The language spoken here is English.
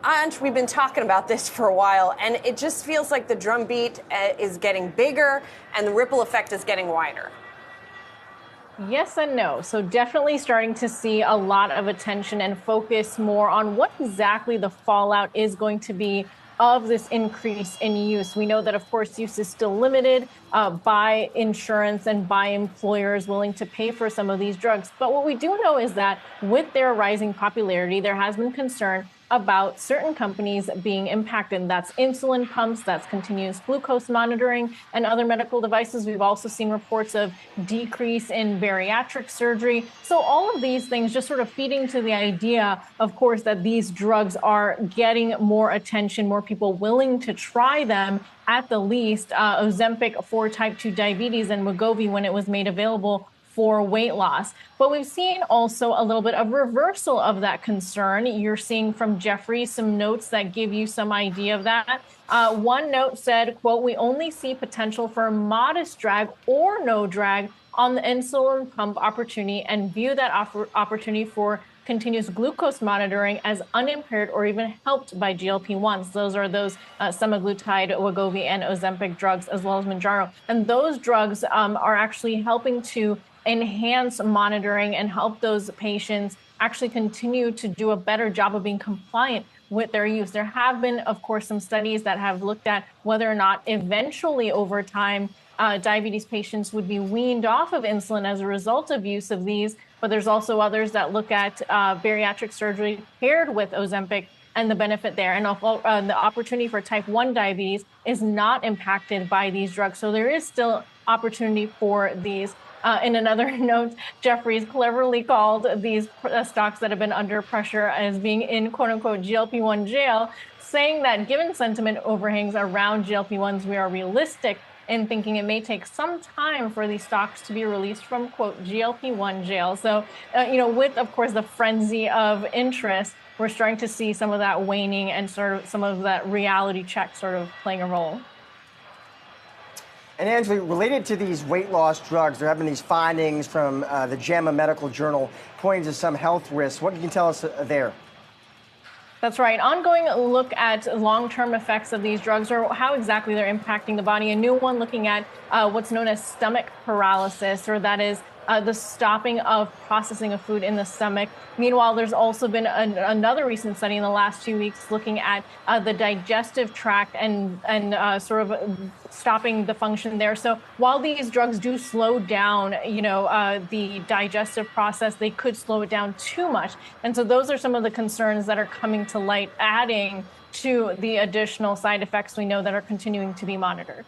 Anj, we've been talking about this for a while, and it just feels like the drumbeat is getting bigger and the ripple effect is getting wider. Yes and no. So definitely starting to see a lot of attention and focus more on what exactly the fallout is going to be of this increase in use. We know that, of course, use is still limited by insurance and by employers willing to pay for some of these drugs. But what we do know is that with their rising popularity, there has been concern about certain companies being impacted. That's insulin pumps, that's continuous glucose monitoring, and other medical devices. We've also seen reports of decrease in bariatric surgery. So all of these things just sort of feeding to the idea, of course, that these drugs are getting more attention, more people willing to try them. At the least, Ozempic for type 2 diabetes and Wegovy when it was made available for weight loss. But we've seen also a little bit of reversal of that concern. You're seeing from Jeffrey some notes that give you some idea of that. One note said, quote, "We only see potential for modest drag or no drag on the insulin pump opportunity and view that opportunity for continuous glucose monitoring as unimpaired or even helped by GLP-1s. Those are those semaglutide, Wegovy, and Ozempic drugs, as well as Mounjaro. And those drugs are actually helping to enhance monitoring and help those patients actually continue to do a better job of being compliant with their use. There have been, of course, some studies that have looked at whether or not eventually over time diabetes patients would be weaned off of insulin as a result of use of these. But there's also others that look at bariatric surgery paired with Ozempic and the benefit there. And the opportunity for type 1 diabetes is not impacted by these drugs. So there is still opportunity for these. In another note, Jeffries cleverly called these stocks that have been under pressure as being in quote unquote GLP-1 jail, saying that given sentiment overhangs around GLP-1s, we are realistic in thinking it may take some time for these stocks to be released from quote GLP-1 jail. So, with, of course, the frenzy of interest, we're starting to see some of that waning and sort of some of that reality check sort of playing a role. And Angela, related to these weight loss drugs, there have been these findings from the JAMA Medical Journal pointing to some health risks. What can you tell us there? That's right. Ongoing look at long-term effects of these drugs or how exactly they're impacting the body. A new one looking at what's known as stomach paralysis, or that is the stopping of processing of food in the stomach. Meanwhile, there's also been another recent study in the last few weeks looking at the digestive tract and sort of stopping the function there. So while these drugs do slow down, the digestive process, they could slow it down too much. And so those are some of the concerns that are coming to light, adding to the additional side effects we know that are continuing to be monitored.